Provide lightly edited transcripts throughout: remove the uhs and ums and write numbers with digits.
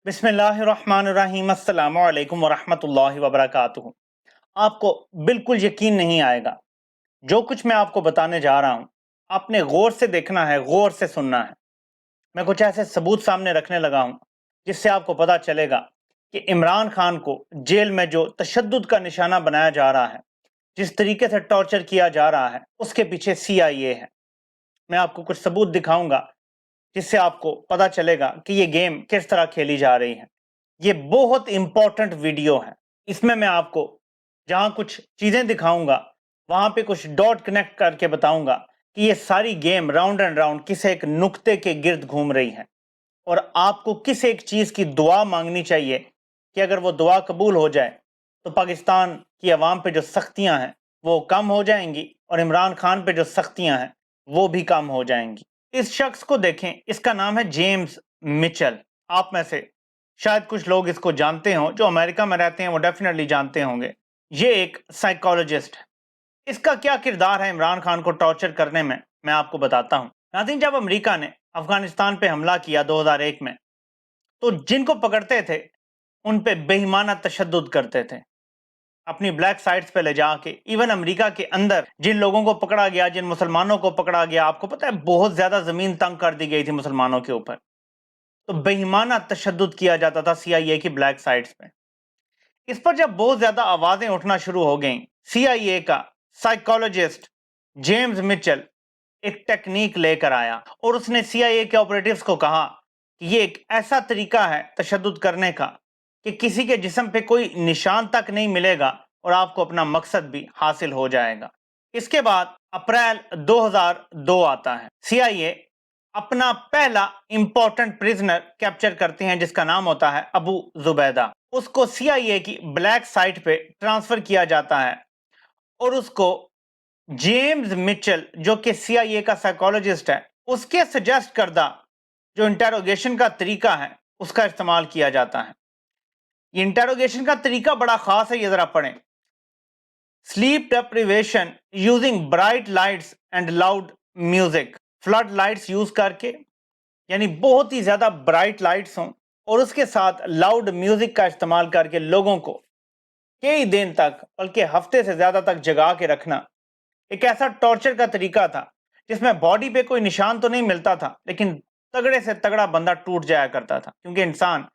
बिस्मिल्लाहिर्रहमानिर्रहीम अस्सलाम वालेकुम वरहमतुल्लाहि वबरकातुहू। आपको बिल्कुल यकीन नहीं आएगा जो कुछ मैं आपको बताने जा रहा हूँ। आपने गौर से देखना है, गौर से सुनना है। मैं कुछ ऐसे सबूत सामने रखने लगा हूँ जिससे आपको पता चलेगा कि इमरान खान को जेल में जो तशद्दुद का निशाना बनाया जा रहा है, जिस तरीके से टॉर्चर किया जा रहा है, उसके पीछे CIA है। मैं आपको कुछ सबूत दिखाऊंगा जिससे आपको पता चलेगा कि ये गेम किस तरह खेली जा रही है। ये बहुत इंपॉर्टेंट वीडियो है। इसमें मैं आपको जहां कुछ चीजें दिखाऊंगा, वहां पे कुछ डॉट कनेक्ट करके बताऊंगा कि ये सारी गेम राउंड एंड राउंड किस एक नुक्ते के गिर्द घूम रही है और आपको किस एक चीज की दुआ मांगनी चाहिए कि अगर वो दुआ कबूल हो जाए तो पाकिस्तान की आवाम पे जो सख्तियां हैं वो कम हो जाएंगी और इमरान खान पे जो सख्तियां हैं वो भी कम हो जाएंगी। इस शख्स को देखें, इसका नाम है जेम्स मिचेल। आप में से शायद कुछ लोग इसको जानते हों, जो अमेरिका में रहते हैं वो डेफिनेटली जानते होंगे। ये एक साइकोलॉजिस्ट है। इसका क्या किरदार है इमरान खान को टॉर्चर करने में, मैं आपको बताता हूं। नाज़रीन, जब अमेरिका ने अफगानिस्तान पे हमला किया 2001 में, तो जिनको पकड़ते थे उन पे बेईमाना तशद्दुद करते थे, अपनी ब्लैक साइट्स पे ले जाके। इवन अमेरिका के अंदर जिन लोगों को पकड़ा गया, जिन मुसलमानों को पकड़ा गया, आपको पता है बहुत ज्यादा जमीन तंग कर दी गई थी मुसलमानों के ऊपर। तो बेईमाना तशद्दुद किया जाता था CIA की ब्लैक साइट्स पे। इस पर जब बहुत ज्यादा आवाजें उठना शुरू हो गई, CIA का साइकोलॉजिस्ट जेम्स मिचेल एक टेक्निक लेकर आया और उसने CIA के ऑपरेटिव्स को कहा कि ये एक ऐसा तरीका है तशद्दुद करने का कि किसी के जिस्म पे कोई निशान तक नहीं मिलेगा और आपको अपना मकसद भी हासिल हो जाएगा। इसके बाद अप्रैल 2002 आता है। CIA अपना पहला इंपॉर्टेंट प्रिजनर कैप्चर करते हैं जिसका नाम होता है अबू जुबैदा। उसको CIA की ब्लैक साइट पे ट्रांसफर किया जाता है और उसको जेम्स मिचेल, जो कि CIA का साइकोलॉजिस्ट है, उसके सजेस्ट करदा जो इंटेरोगेशन का तरीका है उसका इस्तेमाल किया जाता है। ये इंटेरोगेशन का तरीका बड़ा खास है, ये जरा पढ़ें। Sleep deprivation using bright lights and loud music. Flood lights use करके, यानी बहुत ही ज्यादा ब्राइट लाइट्स हों और उसके साथ लाउड म्यूजिक का इस्तेमाल करके लोगों को कई दिन तक, बल्कि हफ्ते से ज्यादा तक जगा के रखना एक ऐसा टॉर्चर का तरीका था जिसमें बॉडी पे कोई निशान तो नहीं मिलता था, लेकिन तगड़े से तगड़ा बंदा टूट जाया करता था। क्योंकि इंसान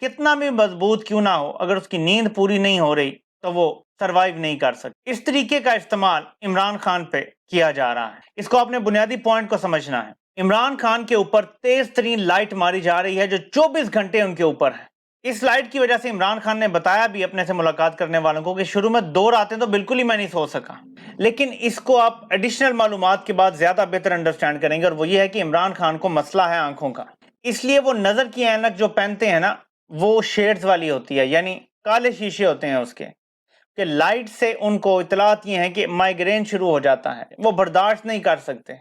कितना भी मजबूत क्यों ना हो, अगर उसकी नींद पूरी नहीं हो रही तो वो सरवाइव नहीं कर सकती। इस तरीके का इस्तेमाल इमरान खान पे किया जा रहा है। इसको अपने बुनियादी पॉइंट को समझना है। इमरान खान के ऊपर तेज तरीन लाइट मारी जा रही है जो 24 घंटे उनके ऊपर है। इस लाइट की वजह से इमरान खान ने बताया भी अपने से मुलाकात करने वालों को कि शुरू में 2 रातें तो बिल्कुल ही मैं नहीं सो सका, लेकिन इसको आप एडिशनल मालूमात के बाद ज्यादा बेहतर अंडरस्टैंड करेंगे और वो ये है कि इमरान खान को मसला है आंखों का। इसलिए वो नजर की ऐनक जो पहनते हैं ना, वो शेड्स वाली होती है, यानी काले शीशे होते हैं उसके, कि लाइट से उनको इतलात ये है कि माइग्रेन शुरू हो जाता है, वो बर्दाश्त नहीं कर सकते,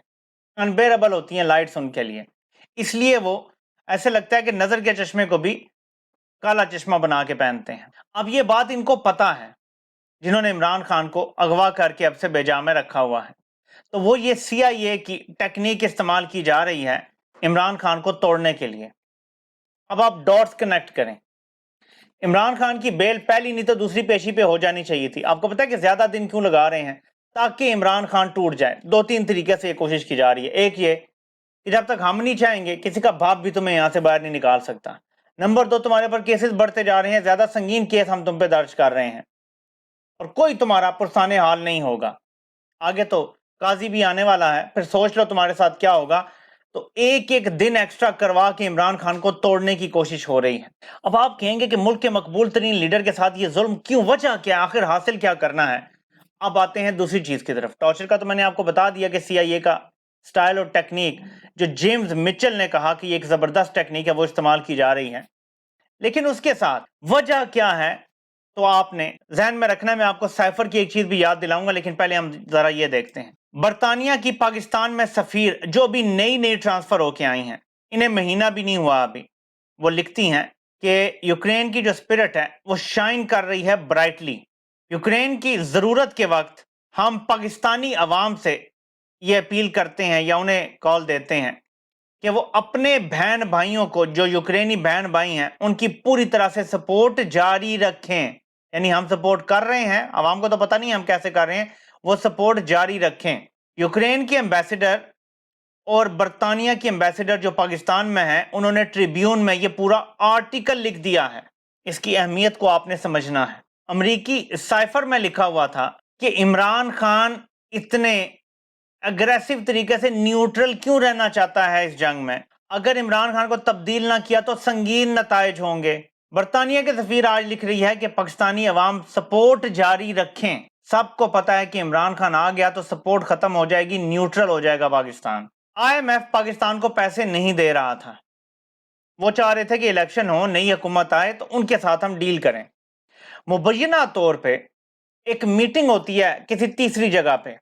अनबेरेबल होती हैं लाइट्स उनके लिए। इसलिए वो ऐसे लगता है कि नजर के चश्मे को भी काला चश्मा बना के पहनते हैं। अब ये बात इनको पता है, जिन्होंने इमरान खान को अगवा करके अब से बेजा में रखा हुआ है। तो वो ये CIA की टेक्निक इस्तेमाल की जा रही है इमरान खान को तोड़ने के लिए। अब आप डॉट्स कनेक्ट करें। इमरान खान की बेल पहली नहीं तो दूसरी पेशी पे हो जानी चाहिए थी। आपको पता है कि ज्यादा दिन क्यों लगा रहे हैं? ताकि इमरान खान टूट जाए। 2-3 तरीके से ये कोशिश की जा रही है। एक ये कि जब तक हम नहीं चाहेंगे किसी का बाप भी तुम्हें यहां से बाहर नहीं निकाल सकता। नंबर 2, तुम्हारे पर केसेस बढ़ते जा रहे हैं, ज्यादा संगीन केस हम तुम पे दर्ज कर रहे हैं और कोई तुम्हारा पुरसाने हाल नहीं होगा। आगे तो काजी भी आने वाला है, फिर सोच लो तुम्हारे साथ क्या होगा। तो एक एक दिन एक्स्ट्रा करवा के इमरान खान को तोड़ने की कोशिश हो रही है। अब आप कहेंगे कि मुल्क के मकबूल तरीन लीडर के साथ ये जुल्म क्यों, वजह क्या, आखिर हासिल क्या करना है? अब आते हैं दूसरी चीज की तरफ। टॉर्चर का तो मैंने आपको बता दिया कि CIA का स्टाइल और टेक्निक, जो जेम्स मिचेल ने कहा कि एक जबरदस्त टेक्निक है, वो इस्तेमाल की जा रही है। लेकिन उसके साथ वजह क्या है तो आपने जहन में रखना है। मैं आपको साइफर की एक चीज भी याद दिलाऊंगा, लेकिन पहले हम जरा ये देखते हैं। बरतानिया की पाकिस्तान में सफीर, जो भी नई नई ट्रांसफर होके आई हैं, इन्हें महीना भी नहीं हुआ अभी, वो लिखती हैं कि यूक्रेन की जो स्पिरिट है वो शाइन कर रही है ब्राइटली। यूक्रेन की जरूरत के वक्त हम पाकिस्तानी अवाम से ये अपील करते हैं या उन्हें कॉल देते हैं کہ وہ اپنے بہن بھائیوں کو، جو یوکرینی بہن بھائی ہیں، ان کی پوری طرح سے سپورٹ جاری رکھیں. یعنی ہم سپورٹ کر رہے ہیں، عوام کو تو پتہ نہیں ہم کیسے کر رہے ہیں، وہ سپورٹ جاری رکھیں. یوکرین کی ایمبیسڈر اور برطانیہ کی ایمبیسڈر جو پاکستان میں ہیں، انہوں نے ٹریبیون میں یہ پورا آرٹیکل لکھ دیا ہے. اس کی اہمیت کو آپ نے سمجھنا ہے. امریکی سائفر میں لکھا ہوا تھا کہ عمران خان اتنے اگریسو طریقے سے نیوٹرل کیوں رہنا چاہتا ہے اس جنگ میں. اگر عمران خان کو تبدیل نہ کیا تو سنگین نتائج ہوں گے. برطانیہ کے سفیر آج لکھ رہی ہے کہ پاکستانی عوام سپورٹ جاری رکھیں. سب کو پتا ہے کہ عمران خان آ گیا تو سپورٹ ختم ہو جائے گی، نیوٹرل ہو جائے گا پاکستان. IMF پاکستان کو پیسے نہیں دے رہا تھا. وہ چاہ رہے تھے کہ الیکشن ہو، نئی حکومت آئے تو ان کے ساتھ ہم ڈیل کریں. مبینہ طور پہ ایک میٹنگ ہوتی ہے کسی تیسری جگہ پہ،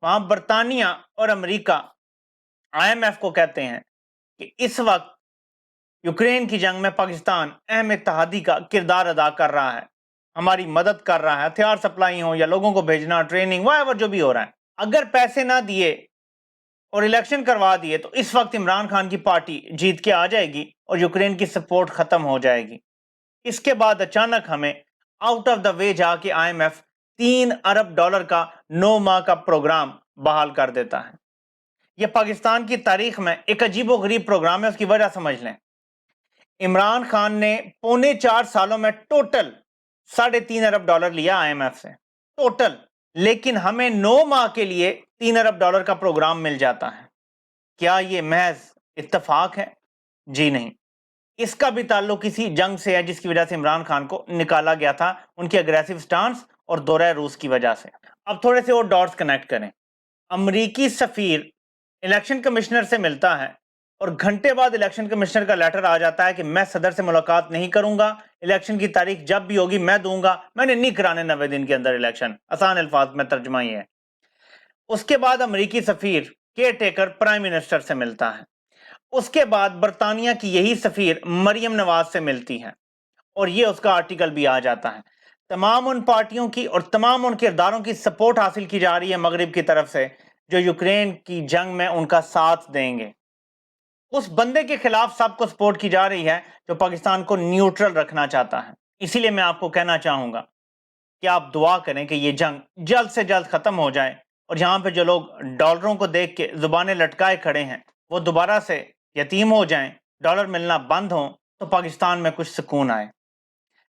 وہاں برطانیہ اور امریکہ IMF کو کہتے ہیں کہ اس وقت یوکرین کی جنگ میں پاکستان اہم اتحادی کا کردار ادا کر رہا ہے، ہماری مدد کر رہا ہے، ہتھیار سپلائی ہو یا لوگوں کو بھیجنا، ٹریننگ، وہاں جو بھی ہو رہا ہے. اگر پیسے نہ دیے اور الیکشن کروا دیے تو اس وقت عمران خان کی پارٹی جیت کے آ جائے گی اور یوکرین کی سپورٹ ختم ہو جائے گی. اس کے بعد اچانک ہمیں آؤٹ آف دا وے جا کے IMF $3 ارب کا 9 ماہ کا پروگرام بحال کر دیتا ہے. یہ پاکستان کی تاریخ میں ایک عجیب و غریب پروگرام ہے. اس کی وجہ سمجھ لیں. عمران خان نے 4.25 سالوں میں ٹوٹل $3.5 ارب لیا IMF سے ٹوٹل، لیکن ہمیں 9 ماہ کے لیے $3 ارب کا پروگرام مل جاتا ہے. کیا یہ محض اتفاق ہے؟ جی نہیں. اس کا بھی تعلق اسی جنگ سے ہے جس کی وجہ سے عمران خان کو نکالا گیا تھا، ان کی اگریسو سٹانس اور دورہ روس کی وجہ سے. اب تھوڑے سے اور ڈاٹس کنیکٹ کریں. امریکی سفیر الیکشن کمشنر سے ملتا ہے اور گھنٹے بعد الیکشن کمشنر کا لیٹر آ جاتا ہے کہ میں صدر سے ملاقات نہیں کروں گا، الیکشن کی تاریخ جب بھی ہوگی میں دوں گا، میں نے نہیں کرانے 90 دن کے اندر الیکشن. آسان الفاظ میں ترجمہ یہ ہے. اس کے بعد امریکی سفیر کیئر ٹیکر پرائم منسٹر سے ملتا ہے. اس کے بعد برطانیہ کی یہی سفیر مریم نواز سے ملتی ہے اور یہ اس کا آرٹیکل بھی آ جاتا ہے. تمام ان پارٹیوں کی اور تمام ان کرداروں کی سپورٹ حاصل کی جا رہی ہے مغرب کی طرف سے جو یوکرین کی جنگ میں ان کا ساتھ دیں گے. اس بندے کے خلاف سب کو سپورٹ کی جا رہی ہے جو پاکستان کو نیوٹرل رکھنا چاہتا ہے. اسی لیے میں آپ کو کہنا چاہوں گا کہ آپ دعا کریں کہ یہ جنگ جلد سے جلد ختم ہو جائے اور یہاں پہ جو لوگ ڈالروں کو دیکھ کے زبانیں لٹکائے کھڑے ہیں وہ دوبارہ سے یتیم ہو جائیں، ڈالر ملنا بند ہوں تو پاکستان میں کچھ سکون آئے،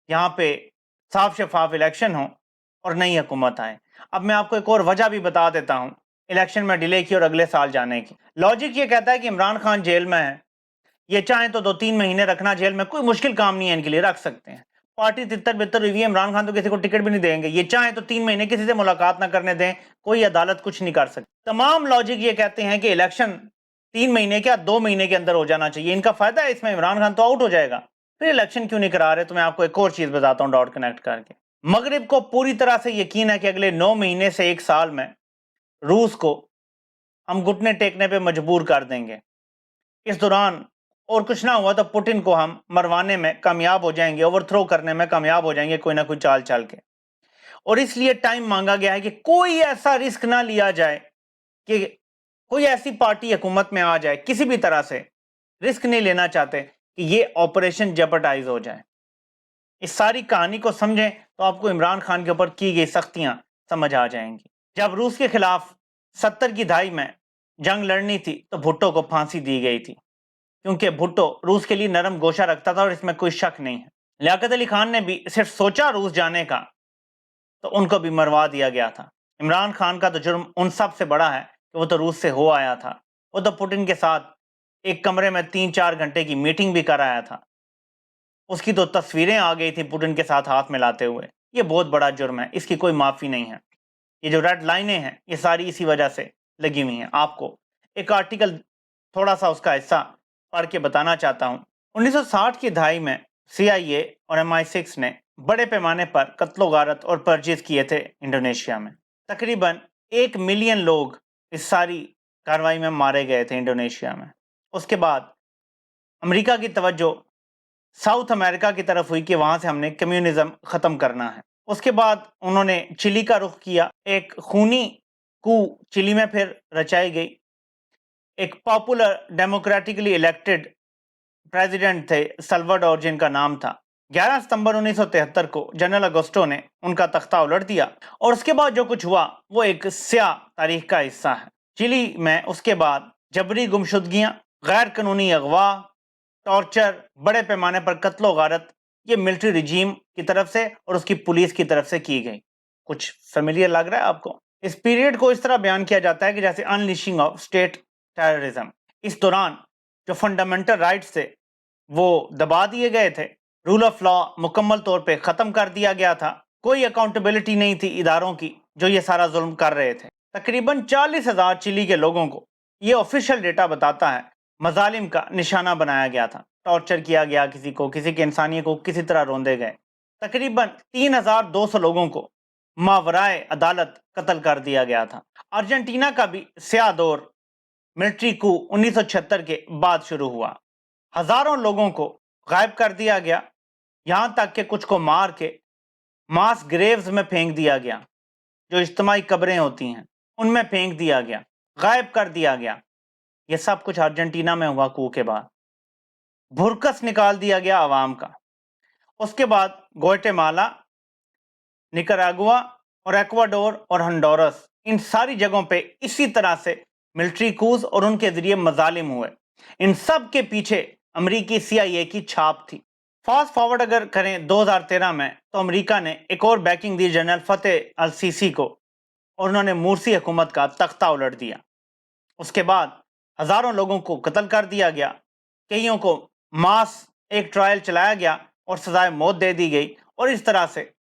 یہاں پہ صاف شفاف الیکشن ہوں اور نئی حکومت آئے. اب میں آپ کو ایک اور وجہ بھی بتا دیتا ہوں الیکشن میں ڈیلے کی اور اگلے سال جانے کی. لاجک یہ کہتا ہے کہ عمران خان جیل میں ہے، یہ چاہیں تو 2-3 مہینے رکھنا جیل میں کوئی مشکل کام نہیں ہے، ان کے لیے رکھ سکتے ہیں. پارٹی تتر بتر ہوئی ہے، عمران خان تو کسی کو ٹکٹ بھی نہیں دیں گے، یہ چاہیں تو 3 مہینے کسی سے ملاقات نہ کرنے دیں، کوئی عدالت کچھ نہیں کر سکتی. تمام لاجک یہ کہتے ہیں کہ الیکشن 3 مہینے کیا 2 مہینے کے اندر ہو جانا چاہیے. ان کا فائدہ ہے اس میں، عمران خان تو آؤٹ ہو جائے گا، پھر الیکشن کیوں نہیں کرا رہے. تو میں آپ کو ایک اور چیز بتاتا ہوں ڈاٹ کنیکٹ کر کے. مغرب کو پوری طرح سے یقین ہے کہ اگلے 9 مہینے سے 1 سال میں روس کو ہم گھٹنے ٹیکنے پہ مجبور کر دیں گے. اس دوران اور کچھ نہ ہوا تو پوٹن کو ہم مروانے میں کامیاب ہو جائیں گے، اوور تھرو کرنے میں کامیاب ہو جائیں گے کوئی نہ کوئی چال چل کے. اور اس لیے ٹائم مانگا گیا ہے کہ کوئی ایسا رسک نہ لیا جائے کہ کوئی ایسی پارٹی حکومت میں آ جائے، کسی بھی طرح سے رسک نہیں لینا چاہتے کہ یہ آپریشن جپٹائز ہو جائے. اس ساری کہانی کو سمجھیں تو آپ کو عمران خان کے اوپر کی گئی سختیاں سمجھ آ جائیں گی. جب روس کے خلاف 70 کی دہائی میں جنگ لڑنی تھی تو بھٹو کو پھانسی دی گئی تھی، کیونکہ بھٹو روس کے لیے نرم گوشہ رکھتا تھا اور اس میں کوئی شک نہیں ہے. لیاقت علی خان نے بھی صرف سوچا روس جانے کا تو ان کو بھی مروا دیا گیا تھا. عمران خان کا تو جرم ان سب سے بڑا ہے کہ وہ تو روس سے ہو آیا تھا، وہ تو پوٹن کے ساتھ ایک کمرے میں 3-4 گھنٹے کی میٹنگ بھی کر آیا تھا. اس کی تو تصویریں آ گئی تھی پوٹن کے ساتھ ہاتھ ملاتے ہوئے. یہ بہت بڑا جرم ہے، اس کی کوئی معافی نہیں ہے. یہ جو ریڈ لائنیں ہیں یہ ساری اسی وجہ سے لگی ہوئی ہیں. آپ کو ایک آرٹیکل تھوڑا سا اس کا حصہ پڑھ کے بتانا چاہتا ہوں. 1960 کی دہائی میں CIA اور MI6 نے بڑے پیمانے پر قتل و غارت اور پرچیز کیے تھے انڈونیشیا میں. تقریباً 1 ملین لوگ اس ساری کاروائی میں مارے گئے تھے انڈونیشیا میں. اس کے بعد امریکہ کی توجہ ساؤتھ امریکہ کی طرف ہوئی کہ وہاں سے ہم نے کمیونزم ختم کرنا ہے. اس کے بعد انہوں نے چلی کا رخ کیا. ایک خونی کو چلی میں پھر رچائی گئی एक पॉपुलर डेमोक्रेटिकली इलेक्टेड प्रेसिडेंट थे सल्वाडोर, जिनका नाम था। 11 सितंबर 1973 को जनरल अगोस्टो ने उनका तख्ता उलट दिया और उसके बाद जो कुछ हुआ वो एक स्याह तारीख का हिस्सा है। चिली में उसके बाद जबरी गुमशुदगियां, गैर कानूनी अगवा, टॉर्चर, बड़े पैमाने पर कत्लो गारत, ये मिलिट्री रिजीम की तरफ से और उसकी पुलिस की तरफ से की गई। कुछ फेमिलियर लग रहा है आपको? इस पीरियड को इस तरह बयान किया जाता है कि जैसे अनलिशिंग ऑफ स्टेट टेररिज्म। इस दौरान जो फंडामेंटल राइट्स थे वो दबा दिए गए थे, रूल ऑफ लॉ मुकम्मल तौर पे ख़त्म कर दिया गया था, कोई अकाउंटेबिलिटी नहीं थी इदारों की जो ये सारा जुल्म कर रहे थे। तकरीबन 40,000 चिली के लोगों को, ये ऑफिशियल डेटा बताता है, मजालिम का निशाना बनाया गया था। टॉर्चर किया गया किसी को, किसी के इंसानियत को किसी तरह रोंदे गए। तकरीबन 3,200 लोगों को मावराए अदालत कत्ल कर दिया गया था। अर्जेंटीना का भी स्याह दौर मिलिट्री कू 1976 के बाद शुरू हुआ। हजारों लोगों को गायब कर दिया गया, यहां तक कि कुछ को मार के मास ग्रेव्स में फेंक दिया गया, जो इज्तिमाई कब्रें होती हैं उनमें फेंक दिया गया, गायब कर दिया गया। यह सब कुछ अर्जेंटीना में हुआ कू के बाद। भुरकस निकाल दिया गया आवाम का। उसके बाद ग्वाटेमाला, निकारागुआ और एक्वाडोर और हंडोरस, इन सारी जगहों पे इसी तरह से मिलिट्री कूज और उनके जरिए मजालिम हुए। इन सब के पीछे अमेरिकी CIA की छाप थी। फास्ट फॉरवर्ड अगर करें 2013 में, तो अमेरिका ने एक और बैकिंग दी जनरल फतेह अल सीसी को और उन्होंने मुर्सी हुकूमत का तख्ता उलट दिया। उसके बाद हजारों लोगों को कत्ल कर दिया गया, कईयों को मास एक ट्रायल चलाया गया और सजाए मौत दे दी गई। और इस तरह से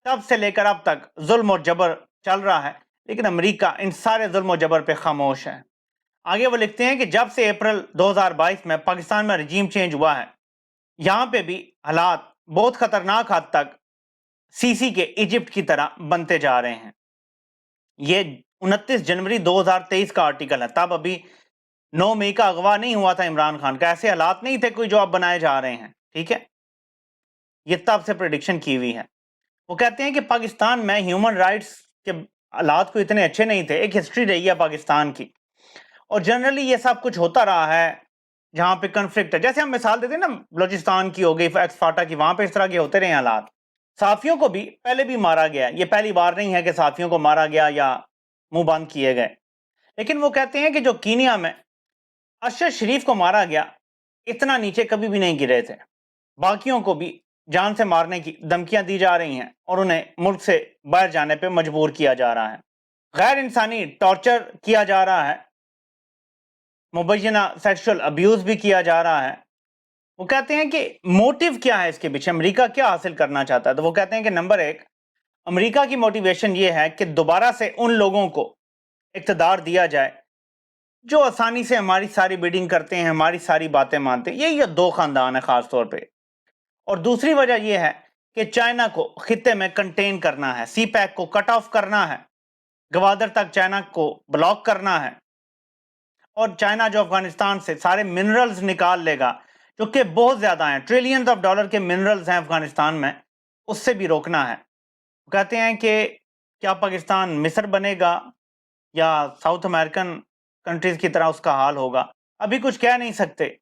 तब से लेकर अब तक जुल्म और जबर चल रहा है, लेकिन अमेरिका इन सारे जुल्म और जबर पे खामोश है। आगे वो लिखते हैं कि जब से अप्रैल 2022 में पाकिस्तान में रजीम चेंज हुआ है, यहाँ पे भी हालात बहुत खतरनाक हद तक सीसी के इजिप्ट की तरह बनते जा रहे हैं। ये 29 जनवरी 2023 का आर्टिकल है, तब अभी 9 मई का अगवा नहीं हुआ था इमरान खान का, ऐसे हालात नहीं थे कोई जो अब बनाए जा रहे हैं। ठीक है, ये तब से प्रेडिक्शन की हुई है। वो कहते हैं कि पाकिस्तान में ह्यूमन राइट्स के हालात को इतने अच्छे नहीं थे, एक हिस्ट्री रही है पाकिस्तान की, और जनरली ये सब कुछ होता रहा है जहाँ पे कन्फ्लिक्ट है। जैसे हम मिसाल देते हैं ना, बलूचिस्तान की हो गई, एक्स फाटा की, वहां पे इस तरह के होते रहे हालात। साफियों को भी पहले भी मारा गया, ये पहली बार नहीं है कि साफियों को मारा गया या मुंह बंद किए गए। लेकिन वो कहते हैं कि जो कीनिया में अशरफ शरीफ को मारा गया, इतना नीचे कभी भी नहीं गिरे थे। बाकियों को भी जान से मारने की धमकियां दी जा रही हैं और उन्हें मुल्क से बाहर जाने पे मजबूर किया जा रहा है। गैर इंसानी टॉर्चर किया जा रहा है, मुबैना सेक्सुअल अब्यूज भी किया जा रहा है। वो कहते हैं कि मोटिव क्या है इसके पीछे, अमेरिका क्या हासिल करना चाहता है। तो वो कहते हैं कि नंबर 1, अमेरिका की मोटिवेशन ये है कि दोबारा से उन लोगों को इक़्तिदार दिया जाए जो आसानी से हमारी सारी बिडिंग करते हैं, हमारी सारी बातें मानते हैं। ये 2 खानदान है खास तौर पे। और दूसरी वजह यह है कि चाइना को खित्ते में कंटेन करना है, CPEC को कट ऑफ करना है, गवादर तक चाइना को ब्लॉक करना है, और चाइना जो अफगानिस्तान से सारे मिनरल्स निकाल लेगा, जो कि बहुत ज्यादा हैं, ट्रिलियंस ऑफ डॉलर के मिनरल्स हैं अफगानिस्तान में, उससे भी रोकना है। कहते हैं कि क्या पाकिस्तान मिस्र बनेगा या साउथ अमेरिकन कंट्रीज की तरह उसका हाल होगा, अभी कुछ कह नहीं सकते।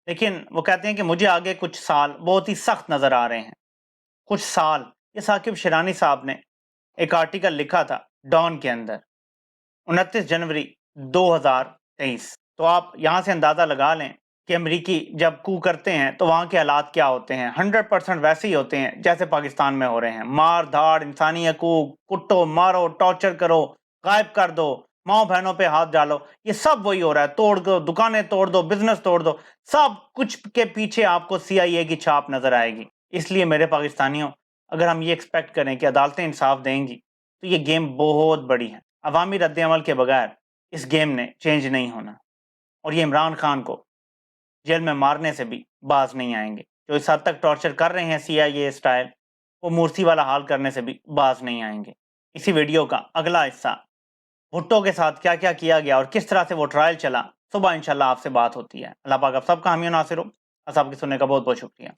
लेकिन वो कहते हैं कि मुझे आगे कुछ साल बहुत ही सख्त नजर आ रहे हैं। कुछ साल, ये साकिब शिरानी साहब ने एक आर्टिकल लिखा था डॉन के अंदर, 29 जनवरी 2023। तो आप यहाँ से अंदाजा लगा लें कि अमेरिकी जब कू करते हैं तो वहाँ के हालात क्या होते हैं। 100% वैसे ही होते हैं जैसे पाकिस्तान में हो रहे हैं। मार धाड़, इंसानी हकूक, कुटो, मारो, टॉर्चर करो, गायब कर दो, माओ बहनों पे हाथ डालो, ये सब वही हो रहा है। तोड़ दो, दुकानें तोड़ दो, बिजनेस तोड़ दो, सब कुछ के पीछे आपको CIA की छाप नजर आएगी। इसलिए मेरे पाकिस्तानियों, अगर हम ये एक्सपेक्ट करें कि अदालतें इंसाफ देंगी, तो ये गेम बहुत बड़ी है। अवामी रद्द-ए-अमल के बगैर इस गेम ने चेंज नहीं होना, और ये इमरान खान को जेल में मारने से भी बाज नहीं आएंगे। जो इस हद तक टॉर्चर कर रहे हैं CIA स्टाइल, वो मुर्सी वाला हाल करने से भी बाज नहीं आएंगे। इसी वीडियो का अगला हिस्सा, भुट्टो के साथ क्या क्या किया गया और किस तरह से वो ट्रायल चला, सुबह इंशाल्लाह आपसे बात होती है। अल्लाह पाक आप सबका हामी नासिर हो। आप सबके सुनने का बहुत बहुत शुक्रिया।